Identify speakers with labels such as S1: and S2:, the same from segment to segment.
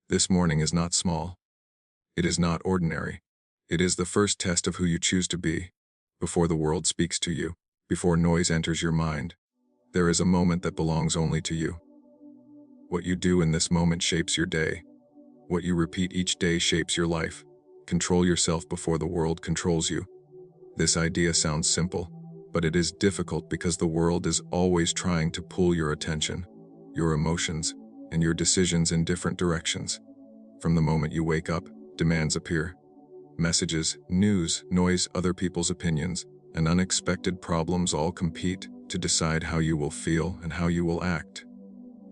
S1: This morning is not small. It is not ordinary. It is the first test of who you choose to be. Before the world speaks to you, before noise enters your mind, there is a moment that belongs only to you. What you do in this moment shapes your day. What you repeat each day shapes your life. Control yourself before the world controls you. This idea sounds simple, but it is difficult because the world is always trying to pull your attention, your emotions, and your decisions in different directions. From the moment you wake up, demands appear. Messages, news, noise, other people's opinions, and unexpected problems all compete to decide how you will feel and how you will act.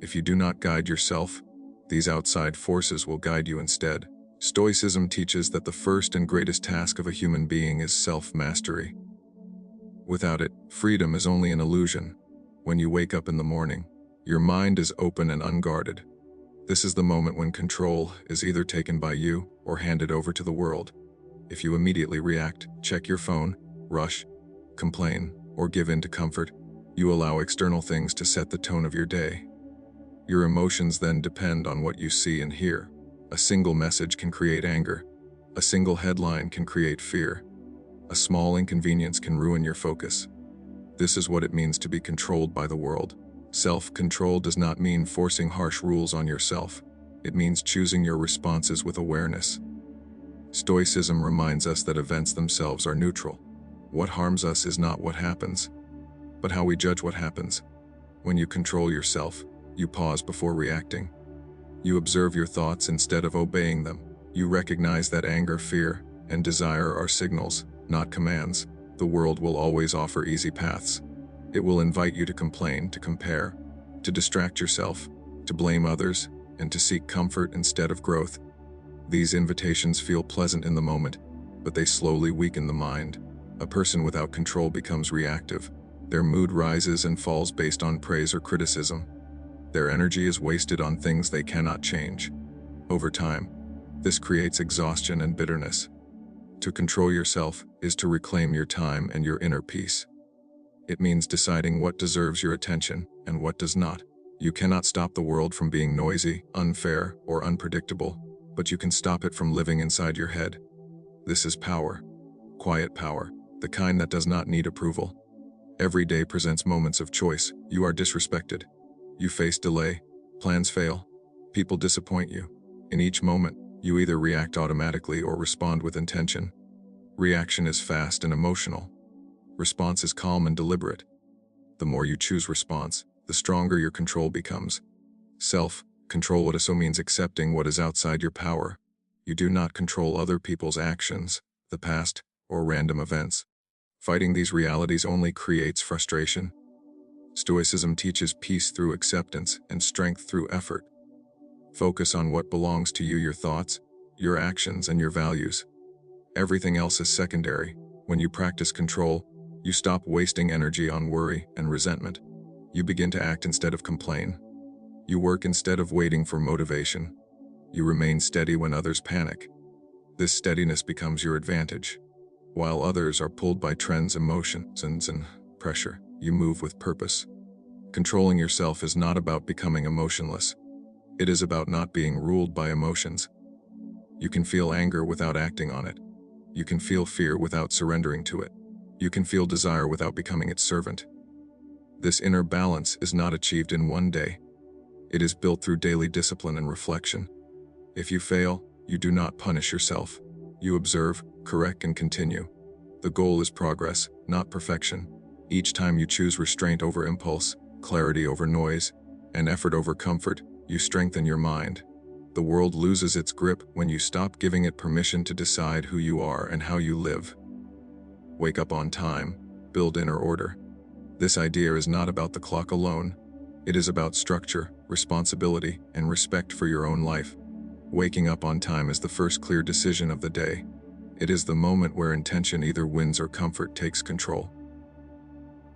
S1: If you do not guide yourself, these outside forces will guide you instead. Stoicism teaches that the first and greatest task of a human being is self-mastery. Without it, freedom is only an illusion. When you wake up in the morning, your mind is open and unguarded. This is the moment when control is either taken by you or handed over to the world. If you immediately react, check your phone, rush, complain, or give in to comfort, you allow external things to set the tone of your day. Your emotions then depend on what you see and hear. A single message can create anger. A single headline can create fear. A small inconvenience can ruin your focus. This is what it means to be controlled by the world. Self-control does not mean forcing harsh rules on yourself. It means choosing your responses with awareness. Stoicism reminds us that events themselves are neutral. What harms us is not what happens, but how we judge what happens. When you control yourself, you pause before reacting. You observe your thoughts instead of obeying them. You recognize that anger, fear, and desire are signals, not commands. The world will always offer easy paths. It will invite you to complain, to compare, to distract yourself, to blame others, and to seek comfort instead of growth. These invitations feel pleasant in the moment, but they slowly weaken the mind. A person without control becomes reactive. Their mood rises and falls based on praise or criticism. Their energy is wasted on things they cannot change. Over time, this creates exhaustion and bitterness. To control yourself is to reclaim your time and your inner peace. It means deciding what deserves your attention and what does not. You cannot stop the world from being noisy, unfair, or unpredictable, but you can stop it from living inside your head. This is power. Quiet power, the kind that does not need approval. Every day presents moments of choice. You are disrespected. You face delay, plans fail, people disappoint you. In each moment, you either react automatically or respond with intention. Reaction is fast and emotional. Response is calm and deliberate. The more you choose response, the stronger your control becomes. Self-control also means accepting what is outside your power. You do not control other people's actions, the past, or random events. Fighting these realities only creates frustration. Stoicism teaches peace through acceptance and strength through effort. Focus on what belongs to you, your thoughts, your actions, and your values. Everything else is secondary. When you practice control, you stop wasting energy on worry and resentment. You begin to act instead of complain. You work instead of waiting for motivation. You remain steady when others panic. This steadiness becomes your advantage. While others are pulled by trends, emotions, and pressure, you move with purpose. Controlling yourself is not about becoming emotionless. It is about not being ruled by emotions. You can feel anger without acting on it. You can feel fear without surrendering to it. You can feel desire without becoming its servant. This inner balance is not achieved in one day. It is built through daily discipline and reflection. If you fail, you do not punish yourself. You observe, correct, and continue. The goal is progress, not perfection. Each time you choose restraint over impulse, clarity over noise, and effort over comfort, you strengthen your mind. The world loses its grip when you stop giving it permission to decide who you are and how you live. Wake up on time, build inner order. This idea is not about the clock alone. It is about structure, responsibility, and respect for your own life. Waking up on time is the first clear decision of the day. It is the moment where intention either wins or comfort takes control.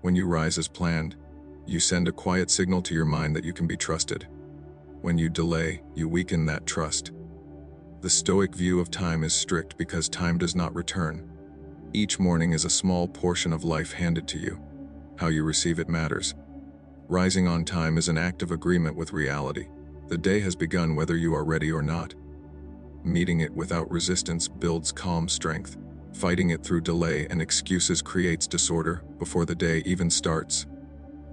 S1: When you rise as planned, you send a quiet signal to your mind that you can be trusted. When you delay, you weaken that trust. The Stoic view of time is strict because time does not return. Each morning is a small portion of life handed to you. How you receive it matters. Rising on time is an act of agreement with reality. The day has begun whether you are ready or not. Meeting it without resistance builds calm strength. Fighting it through delay and excuses creates disorder before the day even starts.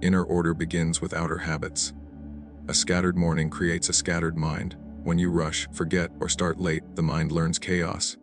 S1: Inner order begins with outer habits. A scattered morning creates a scattered mind. When you rush, forget, or start late, the mind learns chaos.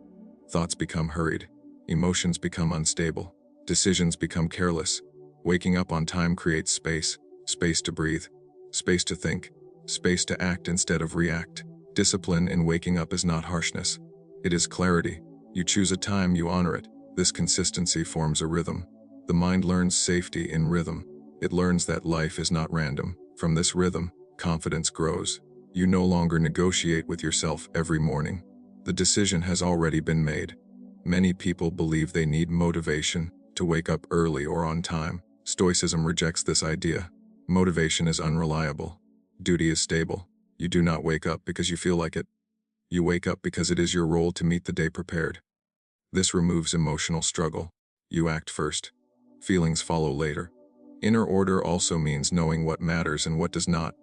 S1: Thoughts become hurried. Emotions become unstable. Decisions become careless. Waking up on time creates space. Space to breathe. Space to think. Space to act instead of react. Discipline in waking up is not harshness. It is clarity. You choose a time, you honor it. This consistency forms a rhythm. The mind learns safety in rhythm. It learns that life is not random. From this rhythm, confidence grows. You no longer negotiate with yourself every morning. The decision has already been made. Many people believe they need motivation to wake up early or on time. Stoicism rejects this idea. Motivation is unreliable. Duty is stable. You do not wake up because you feel like it. You wake up because it is your role to meet the day prepared. This removes emotional struggle. You act first. Feelings follow later. Inner order also means knowing what matters and what does not.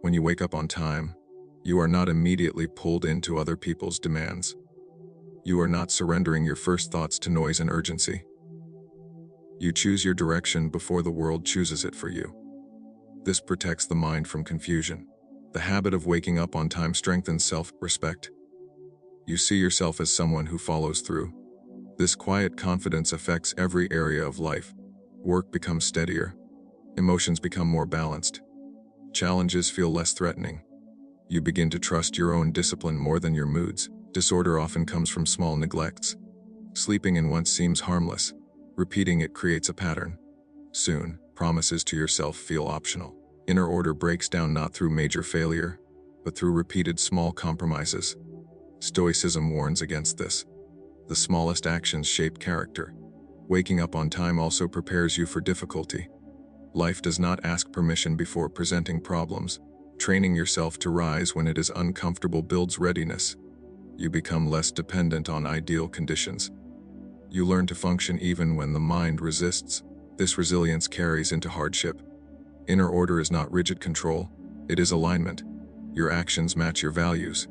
S1: When you wake up on time, you are not immediately pulled into other people's demands. You are not surrendering your first thoughts to noise and urgency. You choose your direction before the world chooses it for you. This protects the mind from confusion. The habit of waking up on time strengthens self-respect. You see yourself as someone who follows through. This quiet confidence affects every area of life. Work becomes steadier. Emotions become more balanced. Challenges feel less threatening. You begin to trust your own discipline more than your moods. Disorder often comes from small neglects. Sleeping in once seems harmless. Repeating it creates a pattern. Soon, promises to yourself feel optional. Inner order breaks down not through major failure, but through repeated small compromises. Stoicism warns against this. The smallest actions shape character. Waking up on time also prepares you for difficulty. Life does not ask permission before presenting problems. Training yourself to rise when it is uncomfortable builds readiness. You become less dependent on ideal conditions. You learn to function even when the mind resists. This resilience carries into hardship. Inner order is not rigid control, it is alignment. Your actions match your values.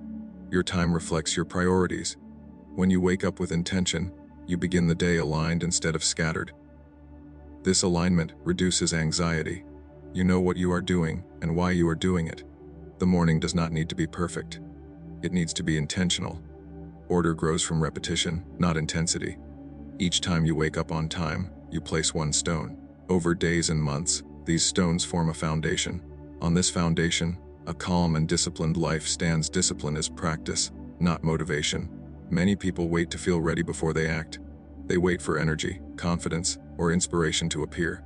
S1: Your time reflects your priorities. When you wake up with intention, you begin the day aligned instead of scattered. This alignment reduces anxiety. You know what you are doing and why you are doing it. The morning does not need to be perfect. It needs to be intentional. Order grows from repetition, not intensity. Each time you wake up on time, you place one stone. Over days and months, these stones form a foundation. On this foundation, a calm and disciplined life stands. Discipline is practice, not motivation. Many people wait to feel ready before they act. They wait for energy, confidence, or inspiration to appear.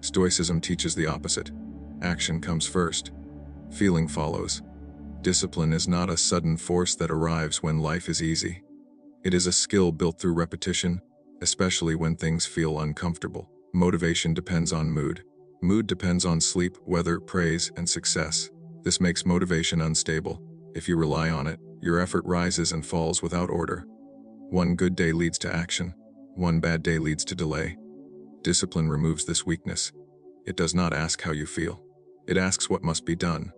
S1: Stoicism teaches the opposite. Action comes first. Feeling follows. Discipline is not a sudden force that arrives when life is easy. It is a skill built through repetition, especially when things feel uncomfortable. Motivation depends on mood. Mood depends on sleep, weather, praise, and success. This makes motivation unstable. If you rely on it, your effort rises and falls without order. One good day leads to action. One bad day leads to delay. Discipline removes this weakness. It does not ask how you feel. It asks what must be done.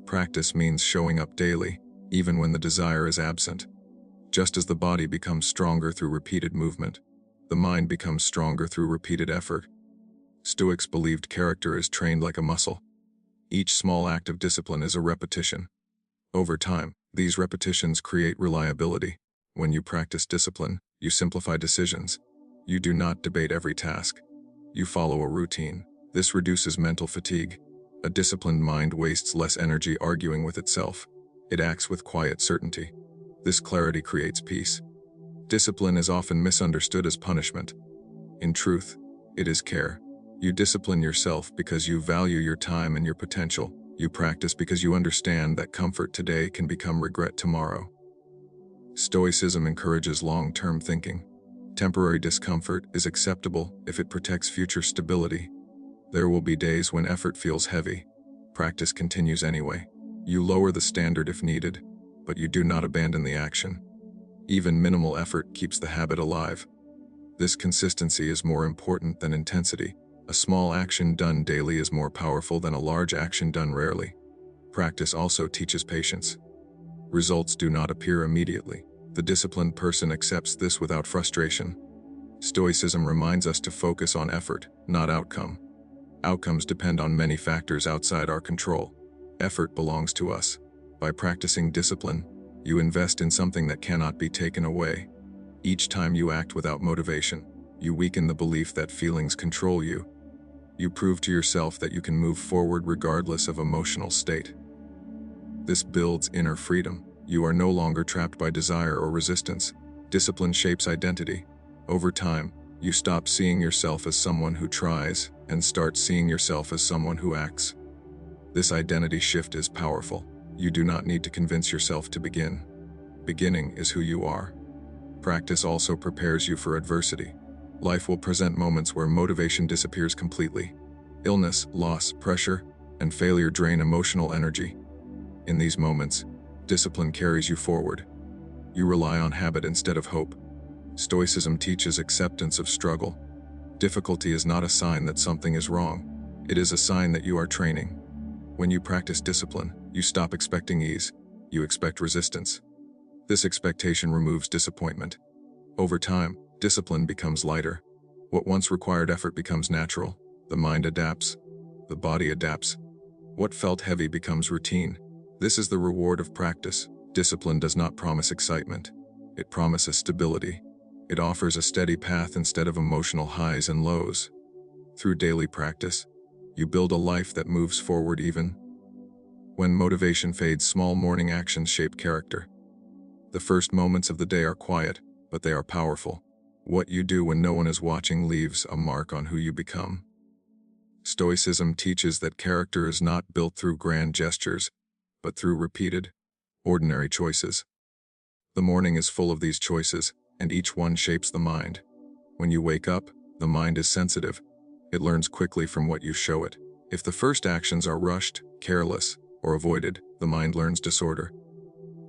S1: Practice means showing up daily, even when the desire is absent. Just as the body becomes stronger through repeated movement, the mind becomes stronger through repeated effort. Stoics believed character is trained like a muscle. Each small act of discipline is a repetition. Over time, these repetitions create reliability. When you practice discipline, you simplify decisions. You do not debate every task. You follow a routine. This reduces mental fatigue. A disciplined mind wastes less energy arguing with itself. It acts with quiet certainty. This clarity creates peace. Discipline is often misunderstood as punishment. In truth, it is care. You discipline yourself because you value your time and your potential. You practice because you understand that comfort today can become regret tomorrow. Stoicism encourages long-term thinking. Temporary discomfort is acceptable if it protects future stability. There will be days when effort feels heavy. Practice continues anyway. You lower the standard if needed, but you do not abandon the action. Even minimal effort keeps the habit alive. This consistency is more important than intensity. A small action done daily is more powerful than a large action done rarely. Practice also teaches patience. Results do not appear immediately. The disciplined person accepts this without frustration. Stoicism reminds us to focus on effort, not outcome. Outcomes depend on many factors outside our control. Effort belongs to us. By practicing discipline, you invest in something that cannot be taken away. Each time you act without motivation, you weaken the belief that feelings control you. You prove to yourself that you can move forward regardless of emotional state. This builds inner freedom. You are no longer trapped by desire or resistance. Discipline shapes identity. Over time, you stop seeing yourself as someone who tries and start seeing yourself as someone who acts. This identity shift is powerful. You do not need to convince yourself to begin. Beginning is who you are. Practice also prepares you for adversity. Life will present moments where motivation disappears completely. Illness, loss, pressure, and failure drain emotional energy. In these moments, discipline carries you forward. You rely on habit instead of hope. Stoicism teaches acceptance of struggle. Difficulty is not a sign that something is wrong. It is a sign that you are training. When you practice discipline, you stop expecting ease. You expect resistance. This expectation removes disappointment. Over time, discipline becomes lighter. What once required effort becomes natural. The mind adapts. The body adapts. What felt heavy becomes routine. This is the reward of practice. Discipline does not promise excitement. It promises stability. It offers a steady path instead of emotional highs and lows. Through daily practice, you build a life that moves forward even when motivation fades. Small morning actions shape character. The first moments of the day are quiet, but they are powerful. What you do when no one is watching leaves a mark on who you become. Stoicism teaches that character is not built through grand gestures, but through repeated, ordinary choices. The morning is full of these choices, and each one shapes the mind. When you wake up, the mind is sensitive. It learns quickly from what you show it. If the first actions are rushed, careless, or avoided, the mind learns disorder.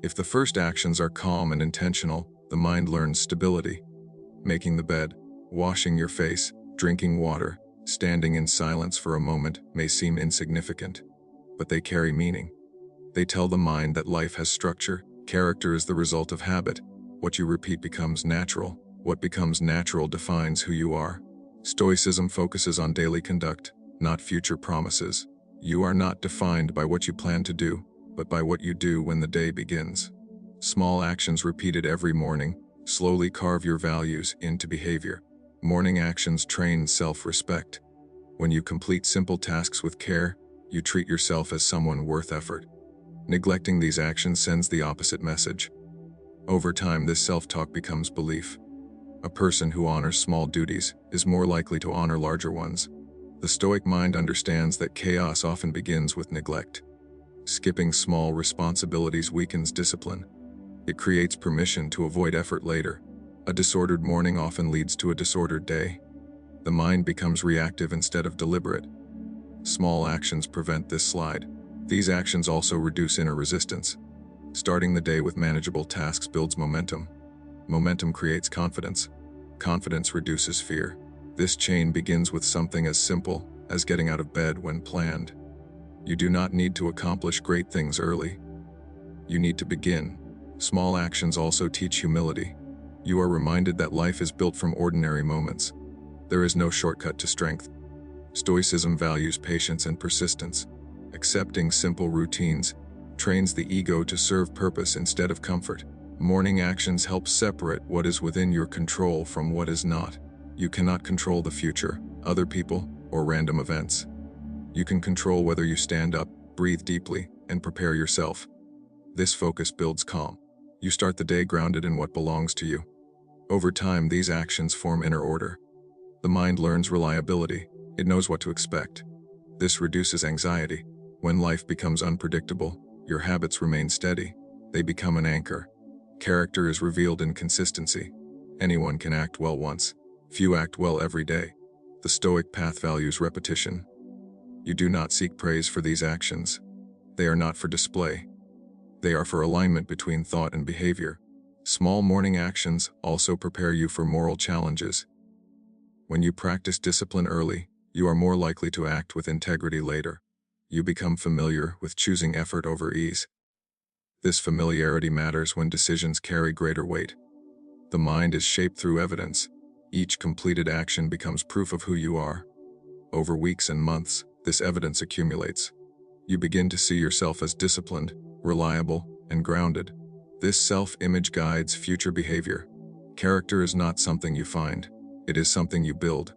S1: If the first actions are calm and intentional, the mind learns stability. Making the bed, washing your face, drinking water, standing in silence for a moment may seem insignificant, but they carry meaning. They tell the mind that life has structure. Character is the result of habit. What you repeat becomes natural. What becomes natural defines who you are. Stoicism focuses on daily conduct, not future promises. You are not defined by what you plan to do, but by what you do when the day begins. Small actions repeated every morning slowly carve your values into behavior. Morning actions train self-respect. When you complete simple tasks with care, you treat yourself as someone worth effort. Neglecting these actions sends the opposite message. Over time, this self-talk becomes belief. A person who honors small duties is more likely to honor larger ones. The Stoic mind understands that chaos often begins with neglect. Skipping small responsibilities weakens discipline. It creates permission to avoid effort later. A disordered morning often leads to a disordered day. The mind becomes reactive instead of deliberate. Small actions prevent this slide. These actions also reduce inner resistance. Starting the day with manageable tasks builds momentum. Momentum creates confidence. Confidence reduces fear. This chain begins with something as simple as getting out of bed when planned. You do not need to accomplish great things early. You need to begin. Small actions also teach humility. You are reminded that life is built from ordinary moments. There is no shortcut to strength. Stoicism values patience and persistence. Accepting simple routines trains the ego to serve purpose instead of comfort. Morning actions help separate what is within your control from what is not. You cannot control the future, other people, or random events. You can control whether you stand up, breathe deeply, and prepare yourself. This focus builds calm. You start the day grounded in what belongs to you. Over time, these actions form inner order. The mind learns reliability. It knows what to expect. This reduces anxiety. When life becomes unpredictable, your habits remain steady. They become an anchor. Character is revealed in consistency. Anyone can act well once. Few act well every day. The Stoic path values repetition. You do not seek praise for these actions. They are not for display. They are for alignment between thought and behavior. Small morning actions also prepare you for moral challenges. When you practice discipline early, you are more likely to act with integrity later. You become familiar with choosing effort over ease. This familiarity matters when decisions carry greater weight. The mind is shaped through evidence. Each completed action becomes proof of who you are. Over weeks and months, this evidence accumulates. You begin to see yourself as disciplined, reliable, and grounded. This self-image guides future behavior. Character is not something you find. It is something you build.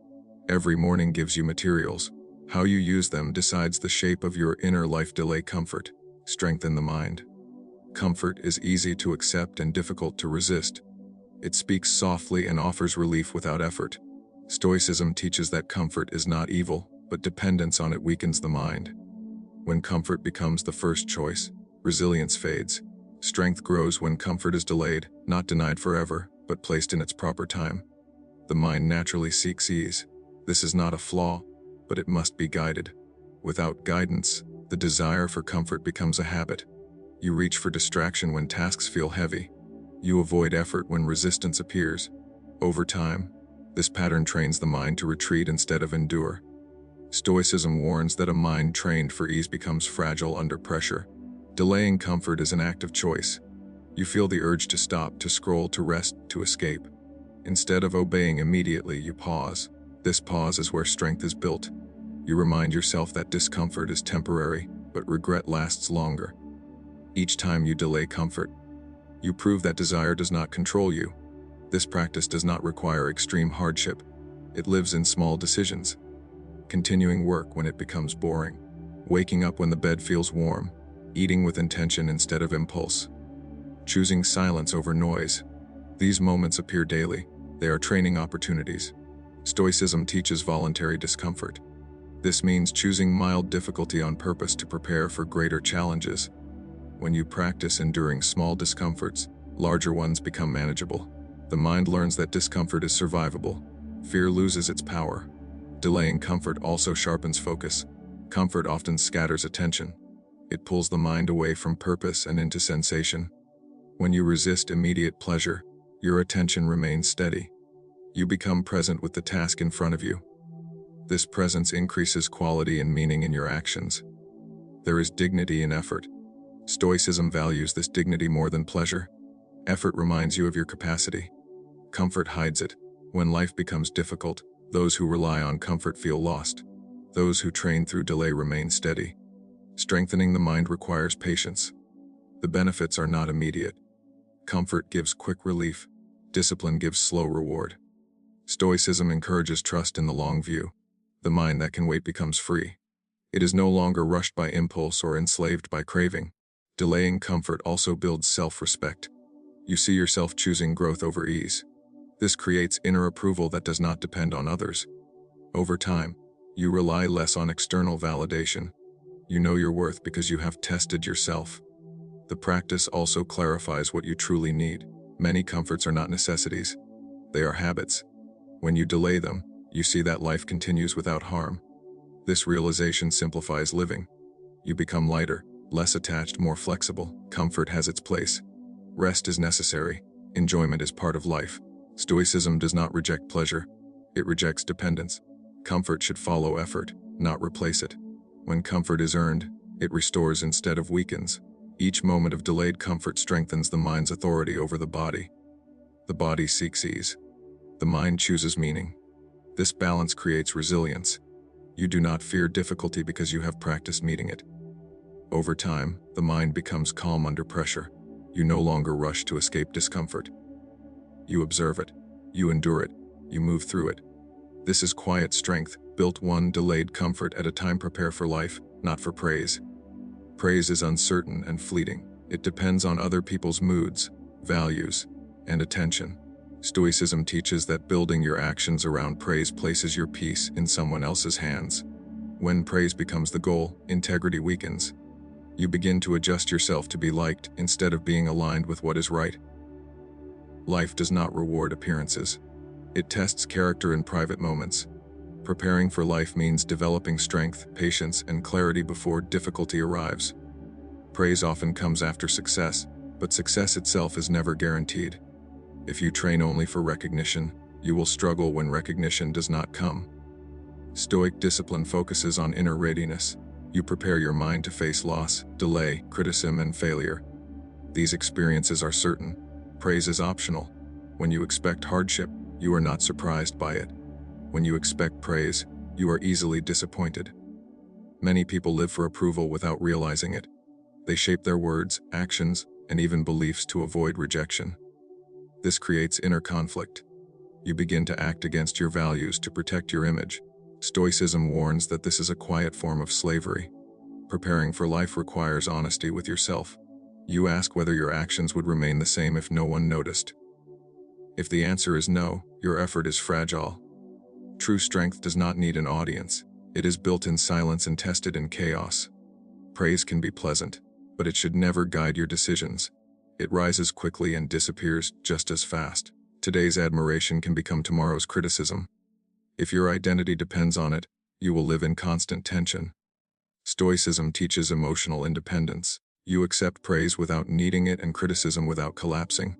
S1: Every morning gives you materials. How you use them decides the shape of your inner life. Delay comfort. Strengthen the mind. Comfort is easy to accept and difficult to resist. It speaks softly and offers relief without effort. Stoicism teaches that comfort is not evil, but dependence on it weakens the mind. When comfort becomes the first choice, resilience fades. Strength grows when comfort is delayed, not denied forever, but placed in its proper time. The mind naturally seeks ease. This is not a flaw, but it must be guided. Without guidance, the desire for comfort becomes a habit. You reach for distraction when tasks feel heavy. You avoid effort when resistance appears. Over time, this pattern trains the mind to retreat instead of endure. Stoicism warns that a mind trained for ease becomes fragile under pressure. Delaying comfort is an act of choice. You feel the urge to stop, to scroll, to rest, to escape. Instead of obeying immediately, you pause. This pause is where strength is built. You remind yourself that discomfort is temporary, but regret lasts longer. Each time you delay comfort, you prove that desire does not control you. This practice does not require extreme hardship. It lives in small decisions. Continuing work when it becomes boring. Waking up when the bed feels warm. Eating with intention instead of impulse. Choosing silence over noise. These moments appear daily. They are training opportunities. Stoicism teaches voluntary discomfort. This means choosing mild difficulty on purpose to prepare for greater challenges. When you practice enduring small discomforts, larger ones become manageable. The mind learns that discomfort is survivable. Fear loses its power. Delaying comfort also sharpens focus. Comfort often scatters attention. It pulls the mind away from purpose and into sensation. When you resist immediate pleasure, your attention remains steady. You become present with the task in front of you. This presence increases quality and meaning in your actions. There is dignity in effort. Stoicism values this dignity more than pleasure. Effort reminds you of your capacity. Comfort hides it. When life becomes difficult, those who rely on comfort feel lost. Those who train through delay remain steady. Strengthening the mind requires patience. The benefits are not immediate. Comfort gives quick relief. Discipline gives slow reward. Stoicism encourages trust in the long view. The mind that can wait becomes free. It is no longer rushed by impulse or enslaved by craving. Delaying comfort also builds self-respect. You see yourself choosing growth over ease. This creates inner approval that does not depend on others. Over time, you rely less on external validation. You know your worth because you have tested yourself. The practice also clarifies what you truly need. Many comforts are not necessities. They are habits. When you delay them, you see that life continues without harm. This realization simplifies living. You become lighter, less attached, more flexible. Comfort has its place. Rest is necessary. Enjoyment is part of life. Stoicism does not reject pleasure. It rejects dependence. Comfort should follow effort, not replace it. When comfort is earned, it restores instead of weakens. Each moment of delayed comfort strengthens the mind's authority over the body. The body seeks ease. The mind chooses meaning. This balance creates resilience. You do not fear difficulty because you have practiced meeting it. Over time, the mind becomes calm under pressure. You no longer rush to escape discomfort. You observe it. You endure it. You move through it. This is quiet strength, built one delayed comfort at a time. Prepare for life, not for praise. Praise is uncertain and fleeting. It depends on other people's moods, values, and attention. Stoicism teaches that building your actions around praise places your peace in someone else's hands. When praise becomes the goal, integrity weakens. You begin to adjust yourself to be liked instead of being aligned with what is right. Life does not reward appearances. It tests character in private moments. Preparing for life means developing strength, patience, and clarity before difficulty arrives. Praise often comes after success, but success itself is never guaranteed. If you train only for recognition, you will struggle when recognition does not come. Stoic discipline focuses on inner readiness. You prepare your mind to face loss, delay, criticism, and failure. These experiences are certain. Praise is optional. When you expect hardship, you are not surprised by it. When you expect praise, you are easily disappointed. Many people live for approval without realizing it. They shape their words, actions, and even beliefs to avoid rejection. This creates inner conflict. You begin to act against your values to protect your image. Stoicism warns that this is a quiet form of slavery. Preparing for life requires honesty with yourself. You ask whether your actions would remain the same if no one noticed. If the answer is no, your effort is fragile. True strength does not need an audience. It is built in silence and tested in chaos. Praise can be pleasant, but it should never guide your decisions. It rises quickly and disappears just as fast. Today's admiration can become tomorrow's criticism. If your identity depends on it, you will live in constant tension. Stoicism teaches emotional independence. You accept praise without needing it and criticism without collapsing.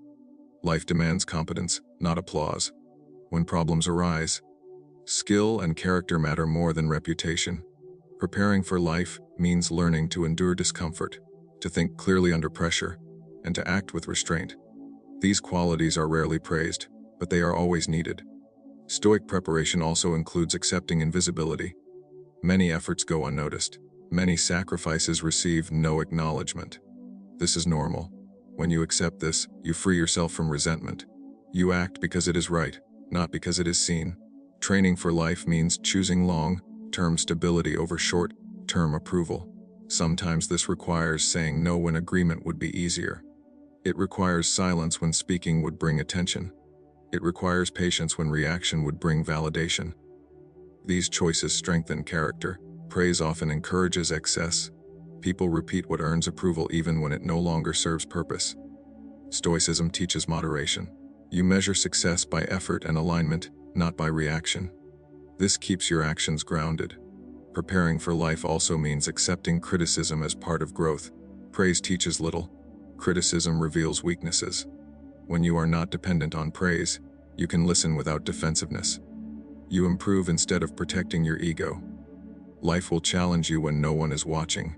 S1: Life demands competence, not applause. When problems arise, skill and character matter more than reputation. Preparing for life means learning to endure discomfort, to think clearly under pressure, and to act with restraint. These qualities are rarely praised, but they are always needed. Stoic preparation also includes accepting invisibility. Many efforts go unnoticed. Many sacrifices receive no acknowledgement. This is normal. When you accept this, you free yourself from resentment. You act because it is right, not because it is seen. Training for life means choosing long-term stability over short-term approval. Sometimes this requires saying no when agreement would be easier. It requires silence when speaking would bring attention. It requires patience when reaction would bring validation. These choices strengthen character. Praise often encourages excess. People repeat what earns approval even when it no longer serves purpose. Stoicism teaches moderation. You measure success by effort and alignment, not by reaction. This keeps your actions grounded. Preparing for life also means accepting criticism as part of growth. Praise teaches little. Criticism reveals weaknesses. When you are not dependent on praise, you can listen without defensiveness. You improve instead of protecting your ego. Life will challenge you when no one is watching.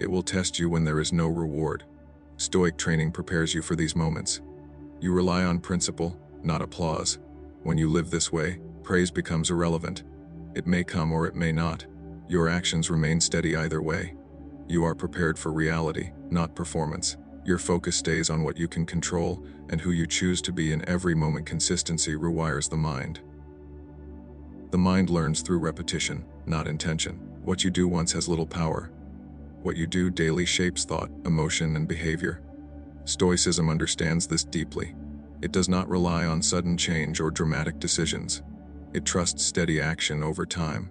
S1: It will test you when there is no reward. Stoic training prepares you for these moments. You rely on principle, not applause. When you live this way, praise becomes irrelevant. It may come or it may not. Your actions remain steady either way. You are prepared for reality, not performance. Your focus stays on what you can control and who you choose to be in every moment. Consistency rewires the mind. The mind learns through repetition, not intention. What you do once has little power. What you do daily shapes thought, emotion, and behavior. Stoicism understands this deeply. It does not rely on sudden change or dramatic decisions. It trusts steady action over time.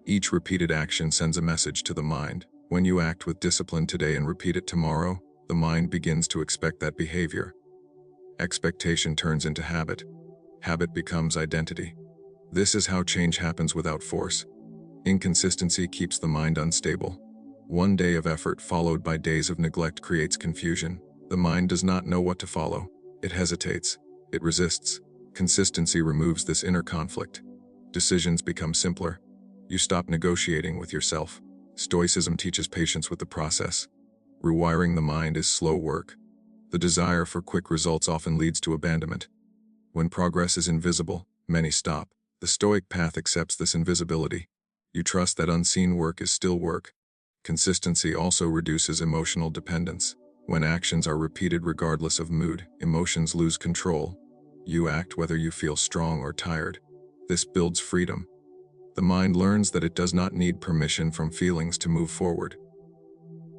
S1: Each repeated action sends a message to the mind. When you act with discipline today and repeat it tomorrow, the mind begins to expect that behavior. Expectation turns into habit. Habit becomes identity. This is how change happens without force. Inconsistency keeps the mind unstable. One day of effort followed by days of neglect creates confusion. The mind does not know what to follow. It hesitates. It resists. Consistency removes this inner conflict. Decisions become simpler. You stop negotiating with yourself. Stoicism teaches patience with the process. Rewiring the mind is slow work. The desire for quick results often leads to abandonment. When progress is invisible, many stop. The Stoic path accepts this invisibility. You trust that unseen work is still work. Consistency also reduces emotional dependence. When actions are repeated regardless of mood, emotions lose control. You act whether you feel strong or tired. This builds freedom. The mind learns that it does not need permission from feelings to move forward.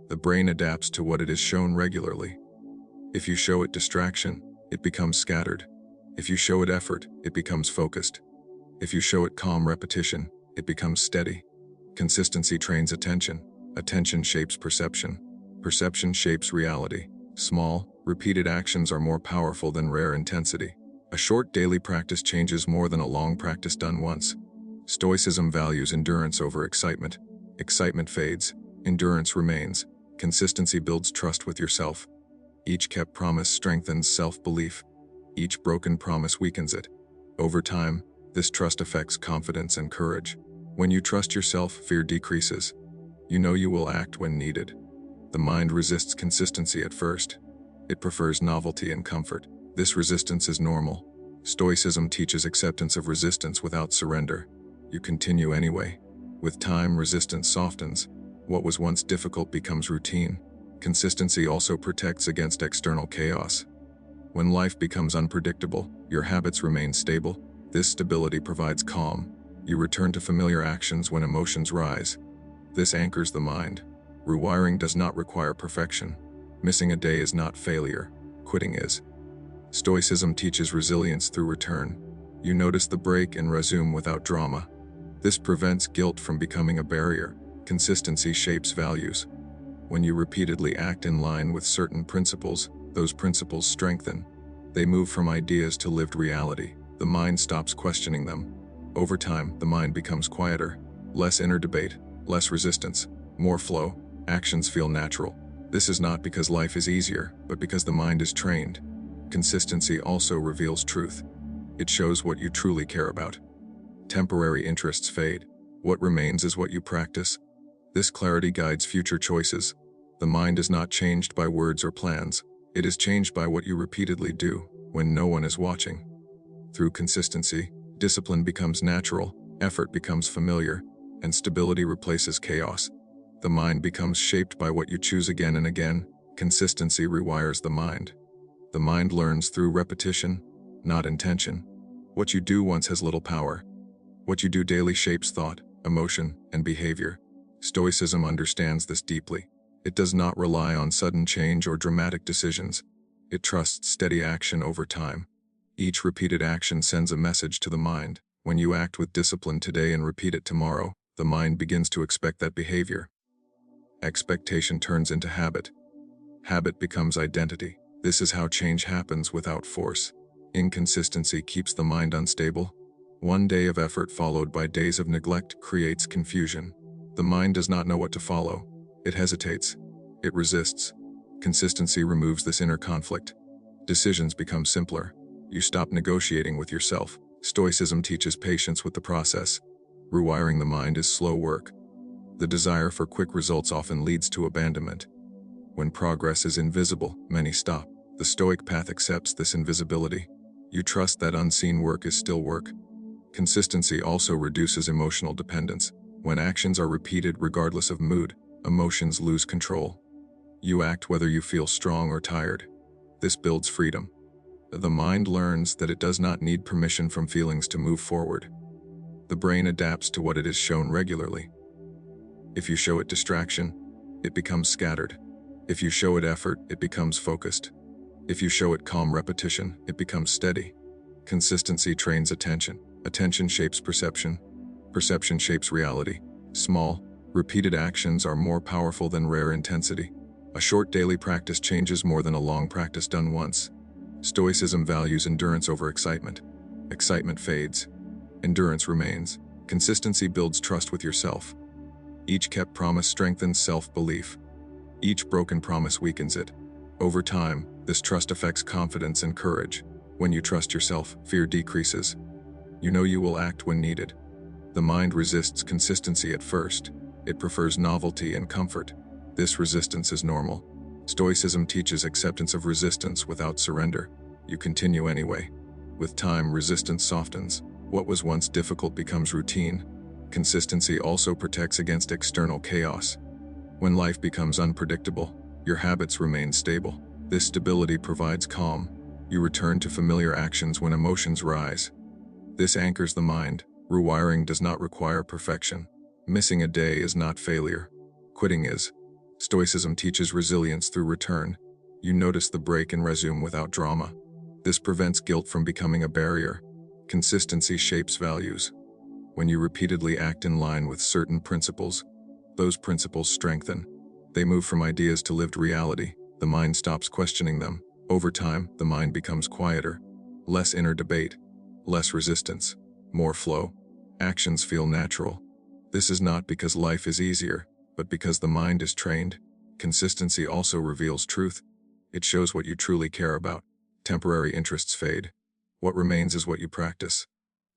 S1: The brain adapts to what it is shown regularly. If you show it distraction, it becomes scattered. If you show it effort, it becomes focused. If you show it calm repetition, it becomes steady. Consistency trains attention. Attention shapes perception. Perception shapes reality. Small, repeated actions are more powerful than rare intensity. A short daily practice changes more than a long practice done once. Stoicism values endurance over excitement. Excitement fades. Endurance remains. Consistency builds trust with yourself. Each kept promise strengthens self-belief. Each broken promise weakens it. Over time, this trust affects confidence and courage. When you trust yourself, fear decreases. You know you will act when needed. The mind resists consistency at first. It prefers novelty and comfort. This resistance is normal. Stoicism teaches acceptance of resistance without surrender. You continue anyway. With time, resistance softens. What was once difficult becomes routine. Consistency also protects against external chaos. When life becomes unpredictable, your habits remain stable. This stability provides calm. You return to familiar actions when emotions rise. This anchors the mind. Rewiring does not require perfection. Missing a day is not failure. Quitting is. Stoicism teaches resilience through return. You notice the break and resume without drama. This prevents guilt from becoming a barrier. Consistency shapes values. When you repeatedly act in line with certain principles, those principles strengthen. They move from ideas to lived reality. The mind stops questioning them. Over time, the mind becomes quieter. Less inner debate, less resistance, more flow. Actions feel natural. This is not because life is easier, but because the mind is trained. Consistency also reveals truth. It shows what you truly care about. Temporary interests fade. What remains is what you practice. This clarity guides future choices. The mind is not changed by words or plans. It is changed by what you repeatedly do when no one is watching. Through consistency, discipline becomes natural, effort becomes familiar, and stability replaces chaos. The mind becomes shaped by what you choose again and again. Consistency rewires the mind. The mind learns through repetition, not intention. What you do once has little power. What you do daily shapes thought, emotion, and behavior. Stoicism understands this deeply. It does not rely on sudden change or dramatic decisions. It trusts steady action over time. Each repeated action sends a message to the mind. When you act with discipline today and repeat it tomorrow, the mind begins to expect that behavior. Expectation turns into habit. Habit becomes identity. This is how change happens without force. Inconsistency keeps the mind unstable. One day of effort followed by days of neglect creates confusion. The mind does not know what to follow. It hesitates. It resists. Consistency removes this inner conflict. Decisions become simpler. You stop negotiating with yourself. Stoicism teaches patience with the process. Rewiring the mind is slow work. The desire for quick results often leads to abandonment. When progress is invisible, many stop. The Stoic path accepts this invisibility. You trust that unseen work is still work. Consistency also reduces emotional dependence. When actions are repeated regardless of mood, emotions lose control. You act whether you feel strong or tired. This builds freedom. The mind learns that it does not need permission from feelings to move forward. The brain adapts to what it is shown regularly. If you show it distraction, it becomes scattered. If you show it effort, it becomes focused. If you show it calm repetition, it becomes steady. Consistency trains attention. Attention shapes perception. Perception shapes reality. Small, repeated actions are more powerful than rare intensity. A short daily practice changes more than a long practice done once. Stoicism values endurance over excitement. Excitement fades. Endurance remains. Consistency builds trust with yourself. Each kept promise strengthens self-belief. Each broken promise weakens it. Over time, this trust affects confidence and courage. When you trust yourself, fear decreases. You know you will act when needed. The mind resists consistency at first. It prefers novelty and comfort. This resistance is normal. Stoicism teaches acceptance of resistance without surrender. You continue anyway. With time, resistance softens. What was once difficult becomes routine. Consistency also protects against external chaos. When life becomes unpredictable, your habits remain stable. This stability provides calm. You return to familiar actions when emotions rise. This anchors the mind. Rewiring does not require perfection. Missing a day is not failure. Quitting is. Stoicism teaches resilience through return. You notice the break and resume without drama. This prevents guilt from becoming a barrier. Consistency shapes values. When you repeatedly act in line with certain principles, those principles strengthen. They move from ideas to lived reality. The mind stops questioning them. Over time, the mind becomes quieter. Less inner debate. Less resistance. More flow. Actions feel natural. This is not because life is easier, but because the mind is trained. Consistency also reveals truth. It shows what you truly care about. Temporary interests fade. What remains is what you practice.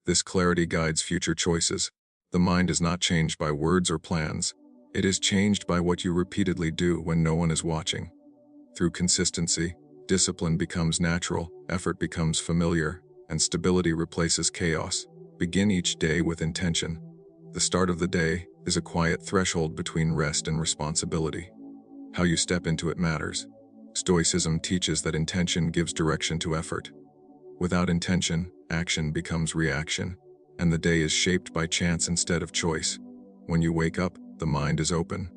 S1: This clarity guides future choices. The mind is not changed by words or plans. It is changed by what you repeatedly do when no one is watching. Through consistency, discipline becomes natural, effort becomes familiar, and stability replaces chaos. Begin each day with intention. The start of the day is a quiet threshold between rest and responsibility. How you step into it matters. Stoicism teaches that intention gives direction to effort. Without intention, action becomes reaction, and the day is shaped by chance instead of choice. When you wake up, the mind is open.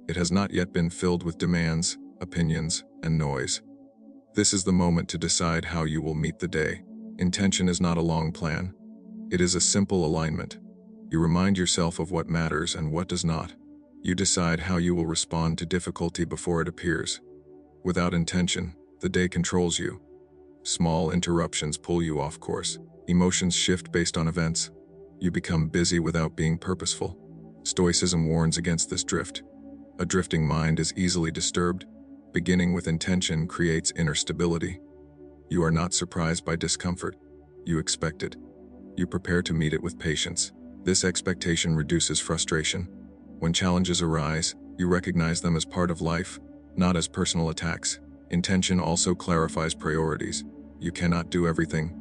S1: It has not yet been filled with demands, opinions, and noise. This is the moment to decide how you will meet the day. Intention is not a long plan. It is a simple alignment. You remind yourself of what matters and what does not. You decide how you will respond to difficulty before it appears. Without intention, the day controls you. Small interruptions pull you off course. Emotions shift based on events. You become busy without being purposeful. Stoicism warns against this drift. A drifting mind is easily disturbed. Beginning with intention creates inner stability. You are not surprised by discomfort. You expect it. You prepare to meet it with patience. This expectation reduces frustration. When challenges arise, you recognize them as part of life, not as personal attacks. Intention also clarifies priorities. You cannot do everything.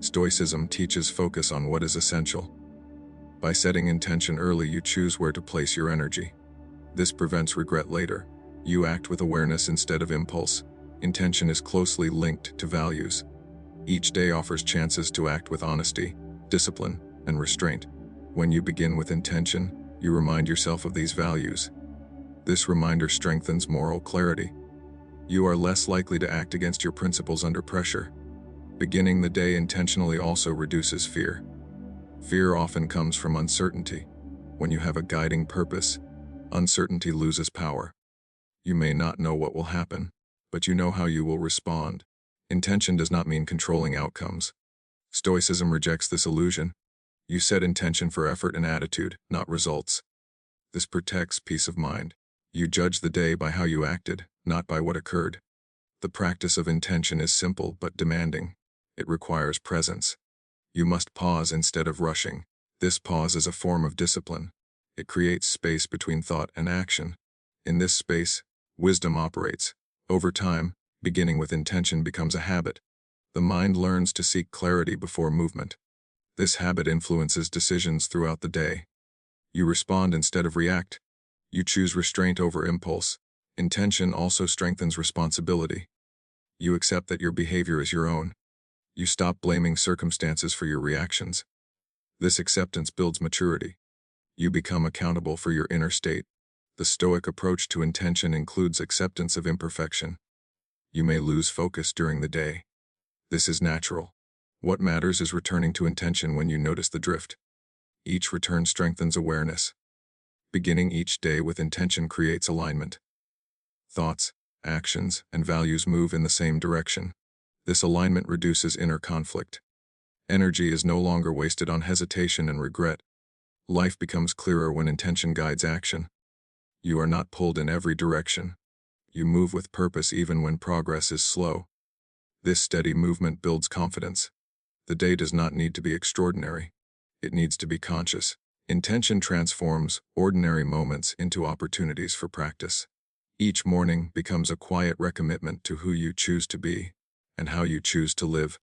S1: Stoicism teaches focus on what is essential. By setting intention early, you choose where to place your energy. This prevents regret later. You act with awareness instead of impulse. Intention is closely linked to values. Each day offers chances to act with honesty, discipline, and restraint. When you begin with intention, you remind yourself of these values. This reminder strengthens moral clarity. You are less likely to act against your principles under pressure. Beginning the day intentionally also reduces fear. Fear often comes from uncertainty. When you have a guiding purpose, uncertainty loses power. You may not know what will happen, but you know how you will respond. Intention does not mean controlling outcomes. Stoicism rejects this illusion. You set intention for effort and attitude, not results. This protects peace of mind. You judge the day by how you acted, not by what occurred. The practice of intention is simple but demanding. It requires presence. You must pause instead of rushing. This pause is a form of discipline. It creates space between thought and action. In this space, wisdom operates. Over time, beginning with intention becomes a habit. The mind learns to seek clarity before movement. This habit influences decisions throughout the day. You respond instead of react. You choose restraint over impulse. Intention also strengthens responsibility. You accept that your behavior is your own. You stop blaming circumstances for your reactions. This acceptance builds maturity. You become accountable for your inner state. The Stoic approach to intention includes acceptance of imperfection. You may lose focus during the day. This is natural. What matters is returning to intention when you notice the drift. Each return strengthens awareness. Beginning each day with intention creates alignment. Thoughts, actions, and values move in the same direction. This alignment reduces inner conflict. Energy is no longer wasted on hesitation and regret. Life becomes clearer when intention guides action. You are not pulled in every direction. You move with purpose even when progress is slow. This steady movement builds confidence. The day does not need to be extraordinary. It needs to be conscious. Intention transforms ordinary moments into opportunities for practice. Each morning becomes a quiet recommitment to who you choose to be and how you choose to live.